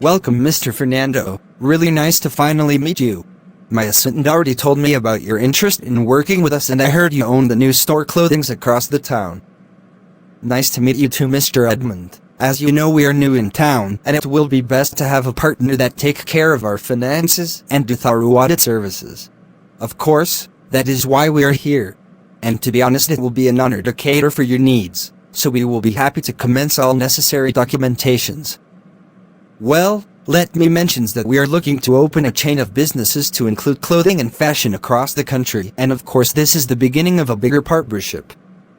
Welcome, Mr. Fernando. Really nice to finally meet you. My assistant already told me about your interest in working with us, and I heard you own the new store clothings across the town. Nice to meet you too, Mr. Edmund. As you know, we are new in town, and it will be best to have a partner that take care of our finances and do thorough audit services. Of course, that is why we are here. And to be honest, it will be an honor to cater for your needs, so we will be happy to commence all necessary documentations. Well, let me mention that we are looking to open a chain of businesses to include clothing and fashion across the country, and of course this is the beginning of a bigger partnership.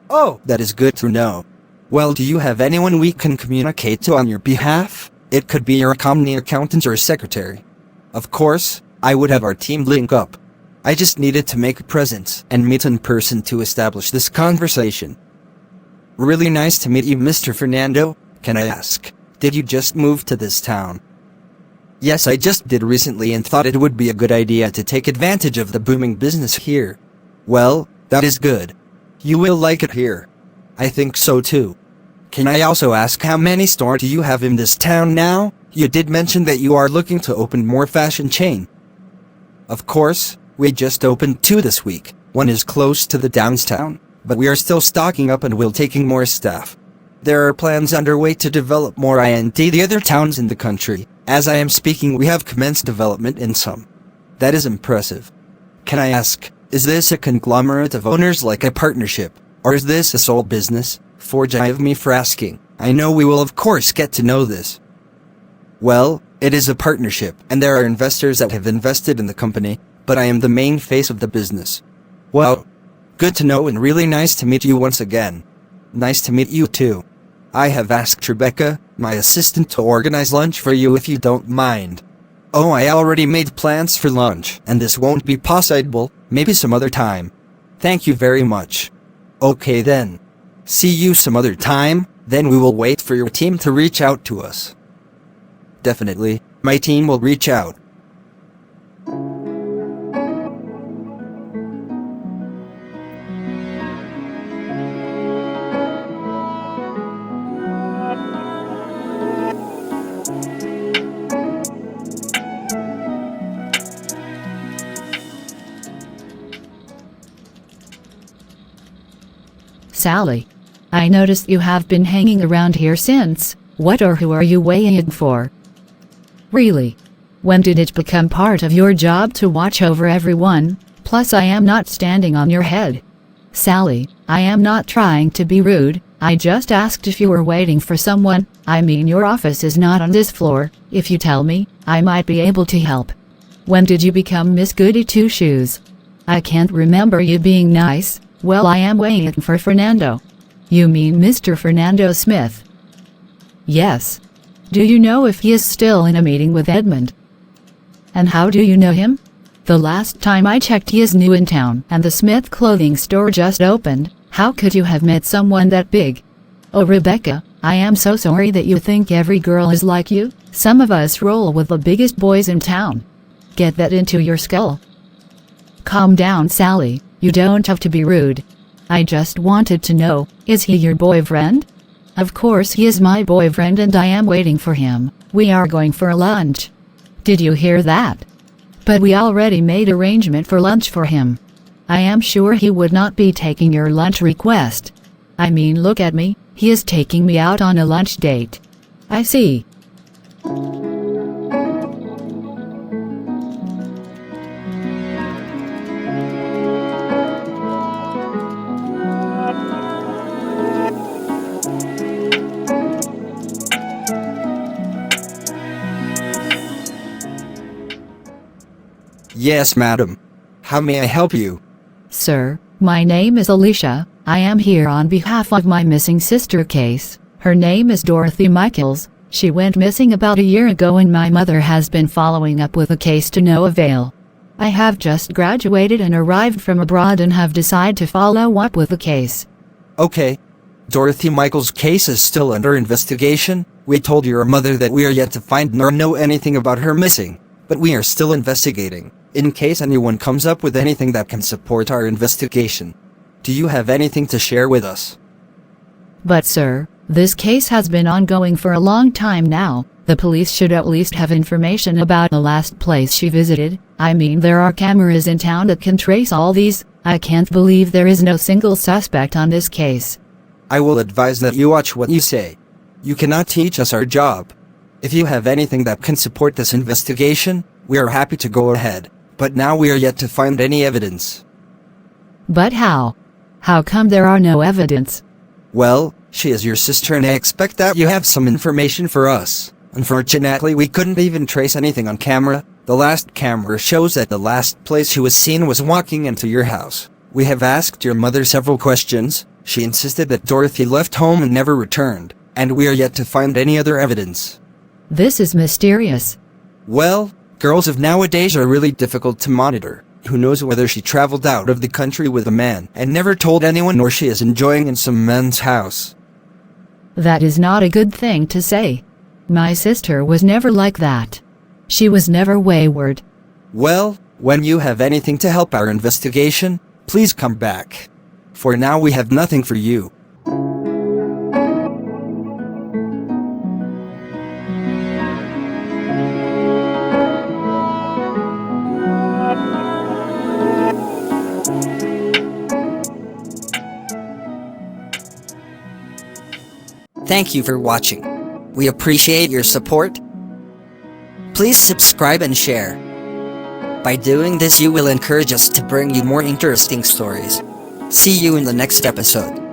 Oh, that is good to know. Well, do you have anyone we can communicate to on your behalf? It could be your company accountant or secretary. Of course, I would have our team link up. I just needed to make a presence and meet in person to establish this conversation. Really nice to meet you, Mr. Fernando. Can I ask, did you just move to this town? Yes, I just did recently and thought it would be a good idea to take advantage of the booming business here. Well, that is good. You will like it here. I think so too. Can I also ask, how many stores do you have in this town now? You did mention that you are looking to open more fashion chain. Of course, we just opened 2 this week. One is close to the downtown, but we are still stocking up and will taking more staff. There are plans underway to develop more in the other towns in the country. As I am speaking, we have commenced development in some. That is impressive. Can I ask, is this a conglomerate of owners like a partnership? Or is this a sole business? Forgive me for asking. I know we will of course get to know this. Well, it is a partnership, and there are investors that have invested in the company, but I am the main face of the business. Wow. Good to know and really nice to meet you once again. Nice to meet you too. I have asked Rebecca, my assistant, to organize lunch for you if you don't mind. Oh, I already made plans for lunch, and this won't be possible, maybe some other time. Thank you very much. Okay then. See you some other time, then we will wait for your team to reach out to us. Definitely, my team will reach out. Sally, I noticed you have been hanging around here since. What or who are you waiting for? Really? When did it become part of your job to watch over everyone? Plus, I am not standing on your head. Sally, I am not trying to be rude. I just asked if you were waiting for someone. I mean, your office is not on this floor. If you tell me, I might be able to help. When did you become Miss Goody Two Shoes? I can't remember you being nice. Well, I am waiting for Fernando. You mean Mr. Fernando Smith? Yes. Do you know if he is still in a meeting with Edmund? And how do you know him? The last time I checked, he is new in town, and the Smith clothing store just opened. How could you have met someone that big? Oh, Rebecca, I am so sorry that you think every girl is like you. Some of us roll with the biggest boys in town. Get that into your skull. Calm down, Sally. You don't have to be rude. I just wanted to know, is he your boyfriend? Of course he is my boyfriend, and I am waiting for him. We are going for lunch. Did you hear that? But we already made arrangement for lunch for him. I am sure he would not be taking your lunch request. I mean, look at me, he is taking me out on a lunch date. I see. Yes, madam. How may I help you? Sir, my name is Alicia. I am here on behalf of my missing sister case. Her name is Dorothy Michaels. She went missing about a year ago, and my mother has been following up with the case to no avail. I have just graduated and arrived from abroad and have decided to follow up with the case. Okay. Dorothy Michaels' case is still under investigation. We told your mother that we are yet to find nor know anything about her missing, but we are still investigating, in case anyone comes up with anything that can support our investigation. Do you have anything to share with us? But sir, this case has been ongoing for a long time now. The police should at least have information about the last place she visited. I mean, there are cameras in town that can trace all these. I can't believe there is no single suspect on this case. I will advise that you watch what you say. You cannot teach us our job. If you have anything that can support this investigation, we are happy to go ahead. But now we are yet to find any evidence. But how? How come there are no evidence? Well, she is your sister and I expect that you have some information for us. Unfortunately, we couldn't even trace anything on camera. The last camera shows that the last place she was seen was walking into your house. We have asked your mother several questions. She insisted that Dorothy left home and never returned, and we are yet to find any other evidence. This is mysterious. Well, girls of nowadays are really difficult to monitor. Who knows whether she traveled out of the country with a man and never told anyone, or she is enjoying in some man's house. That is not a good thing to say. My sister was never like that. She was never wayward. Well, when you have anything to help our investigation, please come back. For now we have nothing for you. Thank you for watching. We appreciate your support. Please subscribe and share. By doing this, you will encourage us to bring you more interesting stories. See you in the next episode.